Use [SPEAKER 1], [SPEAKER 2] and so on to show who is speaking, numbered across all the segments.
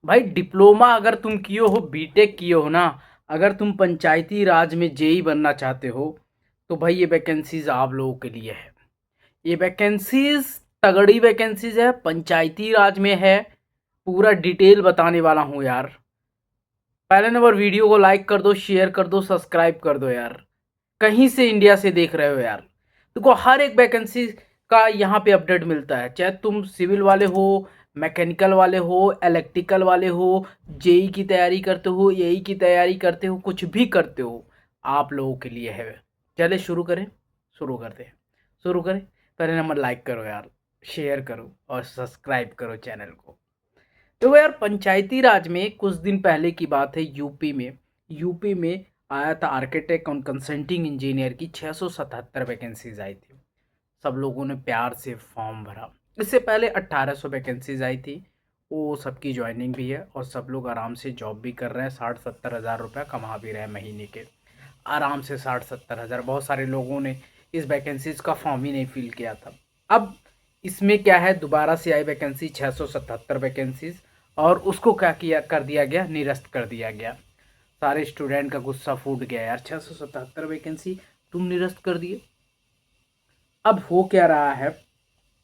[SPEAKER 1] भाई डिप्लोमा अगर तुम किए हो, बीटेक किए हो ना, अगर तुम पंचायती राज में जेई बनना चाहते हो तो भाई ये वैकेंसीज आप लोगों के लिए है। ये वैकेंसीज तगड़ी वैकेंसीज है, पंचायती राज में है। पूरा डिटेल बताने वाला हूँ यार। पहले नंबर वीडियो को लाइक कर दो, शेयर कर दो, सब्सक्राइब कर दो यार। कहीं से इंडिया से देख रहे हो यार, देखो हर एक वैकेंसी का यहाँ पे अपडेट मिलता है। चाहे तुम सिविल वाले हो, मैकेनिकल वाले हो, इलेक्ट्रिकल वाले हो, जेई की तैयारी करते हो, एई की तैयारी करते हो, कुछ भी करते हो, आप लोगों के लिए है। चले शुरू करें। शुरू करते हैं। शुरू करें। पहले नंबर लाइक करो यार, शेयर करो और सब्सक्राइब करो चैनल को। तो यार पंचायती राज में कुछ दिन पहले की बात है, यूपी में आया था आर्किटेक्ट और कंसल्टिंग इंजीनियर की 677 वैकेंसीज आई थी। सब लोगों ने प्यार से फॉर्म भरा। इससे पहले 1800 वैकेंसीज आई थी। वो सबकी ज्वाइनिंग भी है और सब लोग आराम से जॉब भी कर रहे हैं, 60-70 हज़ार रुपये कमा भी रहे हैं महीने के। आराम से 60-70 हज़ार। बहुत सारे लोगों ने इस वैकेंसीज का फॉर्म ही नहीं फिल किया था। अब इसमें क्या है, दोबारा से आई वैकेंसी 677 वैकेंसीज, और उसको क्या किया कर दिया गया, निरस्त कर दिया गया। सारे स्टूडेंट का गुस्सा फूट गया यार, 677 वैकेंसी तुम निरस्त कर दिए। अब हो क्या रहा है,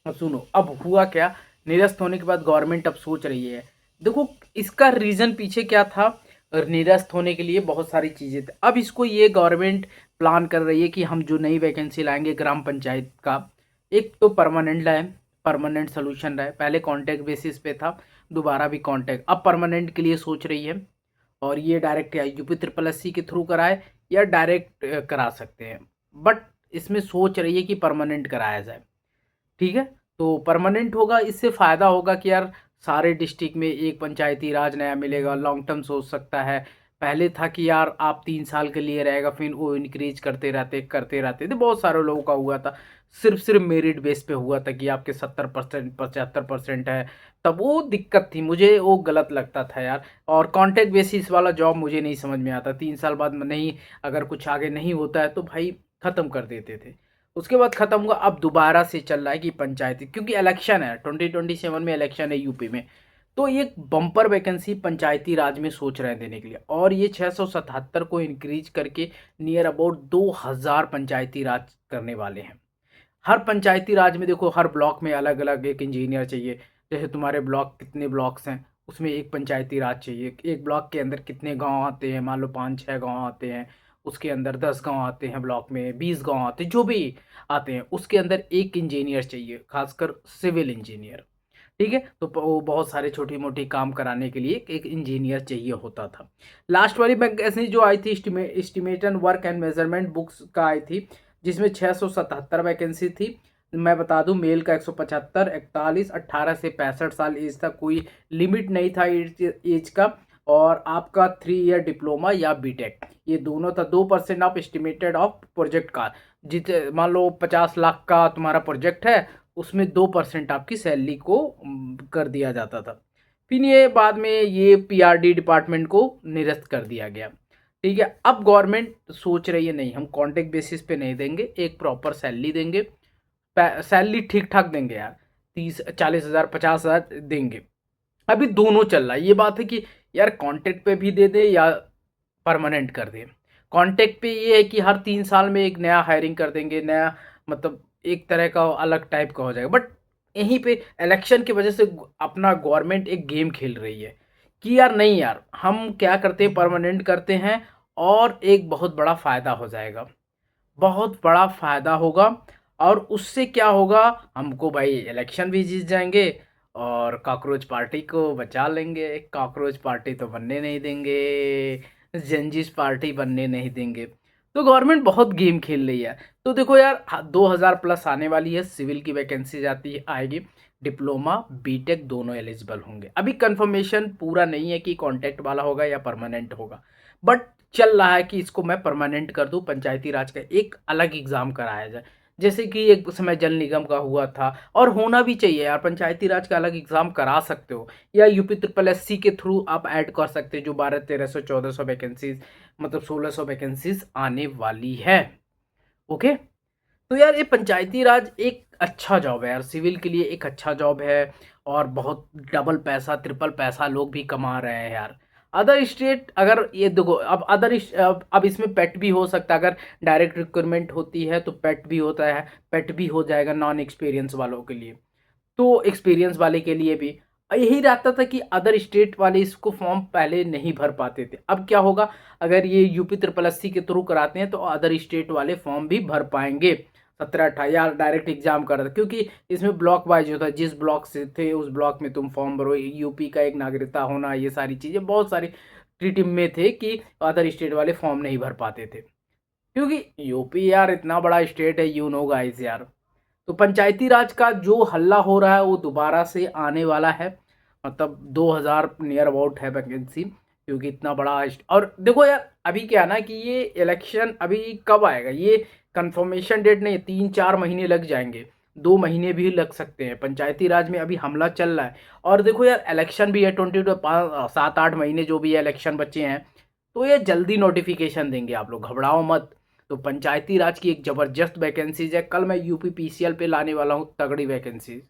[SPEAKER 1] अब सुनो अब हुआ क्या। निरस्त होने के बाद गवर्नमेंट अब सोच रही है, देखो इसका रीज़न पीछे क्या था। और निरस्त होने के लिए बहुत सारी चीज़ें थी। अब इसको ये गवर्नमेंट प्लान कर रही है कि हम जो नई वैकेंसी लाएंगे ग्राम पंचायत का, एक तो परमानेंट लाए, परमानेंट सोल्यूशन रहे। पहले कॉन्ट्रैक्ट बेसिस पे था, दोबारा भी कॉन्ट्रैक्ट, अब परमानेंट के लिए सोच रही है। और ये डायरेक्ट या यूपी ट्रिपल एस सी के थ्रू कराए या डायरेक्ट करा सकते हैं। बट इसमें सोच रही है कि परमानेंट कराया जाए। ठीक है, तो परमानेंट होगा, इससे फ़ायदा होगा कि यार सारे डिस्ट्रिक्ट में एक पंचायती राज नया मिलेगा, लॉन्ग टर्म सोच सकता है। पहले था कि यार आप 3 साल के लिए रहेगा, फिर वो इंक्रीज करते रहते थे। बहुत सारे लोगों का हुआ था, सिर्फ मेरिट बेस पे हुआ था कि आपके 70% 75% है, तब वो दिक्कत थी। मुझे वो गलत लगता था यार। और कॉन्ट्रैक्ट बेसिस वाला जॉब मुझे नहीं समझ में आता, 3 साल बाद नहीं, अगर कुछ आगे नहीं होता है तो भाई ख़त्म कर देते थे। उसके बाद ख़त्म हुआ, अब दोबारा से चल रहा है कि पंचायती, क्योंकि इलेक्शन है 2027 में, इलेक्शन है यूपी में। तो ये बम्पर वैकेंसी पंचायती राज में सोच रहे हैं देने के लिए, और ये 677 को इंक्रीज करके नियर अबाउट 2000 पंचायती राज करने वाले हैं। हर पंचायती राज में देखो, हर ब्लॉक में अलग अलग एक इंजीनियर चाहिए। जैसे तुम्हारे ब्लॉक कितने ब्लॉक्स हैं, उसमें एक पंचायती राज चाहिए। एक ब्लॉक के अंदर कितने गांव आते हैं, मान लो 5-6 गांव आते हैं, उसके अंदर 10 गांव आते हैं, ब्लॉक में 20 गांव आते हैं, जो भी आते हैं उसके अंदर एक इंजीनियर चाहिए, खासकर सिविल इंजीनियर। ठीक है, तो वो बहुत सारे छोटी मोटी काम कराने के लिए एक इंजीनियर चाहिए होता था। लास्ट वाली वैकेंसी जो आई थी, estimation work and measurement books का आई थी, जिसमें 677 वैकेंसी थी। मैं बता दूं, मेल का 175, 41, 18 से 65 साल एज तक, कोई लिमिट नहीं था एज का। और आपका 3 ईयर डिप्लोमा या बीटेक, ये दोनों था। 2% ऑफ एस्टिमेटेड ऑफ प्रोजेक्ट का, जित मान लो 50 लाख का तुम्हारा प्रोजेक्ट है, उसमें 2% आपकी सैलरी को कर दिया जाता था। फिर ये बाद में ये पीआरडी डिपार्टमेंट को निरस्त कर दिया गया। ठीक है, अब गवर्नमेंट सोच रही है नहीं, हम कॉन्ट्रैक्ट बेसिस पे नहीं देंगे, एक प्रॉपर सैलरी देंगे। सैलरी ठीक ठाक देंगे यार, 30-40 हज़ार 50 हज़ार देंगे। अभी दोनों चल रहा है। ये बात है कि यार कॉन्ट्रैक्ट पे भी दे दे या परमानेंट कर दे। कॉन्ट्रैक्ट पे ये है कि हर 3 साल में एक नया हायरिंग कर देंगे, नया मतलब एक तरह का अलग टाइप का हो जाएगा। बट यहीं पे इलेक्शन की वजह से अपना गवर्नमेंट एक गेम खेल रही है कि यार नहीं यार, हम क्या करते हैं, परमानेंट करते हैं, और एक बहुत बड़ा फ़ायदा हो जाएगा, बहुत बड़ा फ़ायदा होगा। और उससे क्या होगा, हमको भाई इलेक्शन भी जीत जाएंगे, और कॉकरोच पार्टी को बचा लेंगे। कॉकरोच पार्टी तो बनने नहीं देंगे, जंजिस पार्टी बनने नहीं देंगे। तो गवर्नमेंट बहुत गेम खेल रही है। तो देखो यार, 2000 प्लस आने वाली है, सिविल की वैकेंसी जाती आएगी, डिप्लोमा बीटेक दोनों एलिजिबल होंगे। अभी कंफर्मेशन पूरा नहीं है कि कॉन्ट्रैक्ट वाला होगा या परमानेंट होगा, बट चल रहा है कि इसको मैं परमानेंट कर दूं, पंचायती राज का एक अलग एग्ज़ाम कराया जाए। जैसे कि एक समय जल निगम का हुआ था, और होना भी चाहिए यार, पंचायती राज का अलग एग्ज़ाम करा सकते हो, या यूपी ट्रिपल एस सी के थ्रू आप ऐड कर सकते हो, जो 1200-1300-1400 वैकेंसीज, मतलब 1600 वैकेंसीज आने वाली है। ओके, तो यार ये पंचायती राज एक अच्छा जॉब है यार, सिविल के लिए एक अच्छा जॉब है। और बहुत डबल पैसा ट्रिपल पैसा लोग भी कमा रहे हैं यार। अदर स्टेट अगर ये देखो, अब अब इसमें पेट भी हो सकता है, अगर डायरेक्ट रिक्वायरमेंट होती है तो पेट भी होता है, पेट भी हो जाएगा नॉन एक्सपीरियंस वालों के लिए। तो एक्सपीरियंस वाले के लिए भी यही रहता था कि अदर स्टेट वाले इसको फॉर्म पहले नहीं भर पाते थे। अब क्या होगा, अगर ये यूपी ट्रिपल एससी के थ्रू कराते हैं तो अदर स्टेट वाले फॉर्म भी भर पाएंगे। 17-18 या डायरेक्ट एग्जाम कर दे, क्योंकि इसमें ब्लॉक वाइज होता है, जिस ब्लॉक से थे उस ब्लॉक में तुम फॉर्म भरो, यूपी का एक नागरिकता होना, ये सारी चीज़ें बहुत सारी टीम में थे कि अदर स्टेट वाले फॉर्म नहीं भर पाते थे, क्योंकि यूपी यार इतना बड़ा स्टेट है, यू नो गाइस यार। तो पंचायती राज का जो हल्ला हो रहा है वो दोबारा से आने वाला है, मतलब 2000 नियर अबाउट है वैकेंसी, क्योंकि इतना बड़ा और देखो यार अभी क्या है ना कि ये इलेक्शन अभी कब आएगा, ये कंफर्मेशन डेट नहीं, 3-4 महीने लग जाएंगे, 2 महीने भी लग सकते हैं। पंचायती राज में अभी हमला चल रहा है, और देखो यार इलेक्शन भी है 7-8 महीने जो भी है इलेक्शन बचे हैं, तो ये जल्दी नोटिफिकेशन देंगे, आप लोग घबराओ मत। तो पंचायती राज की एक ज़बरदस्त वैकेंसीज है, कल मैं यूपी पीसीएल पे लाने वाला हूँ तगड़ी वैकेंसीज।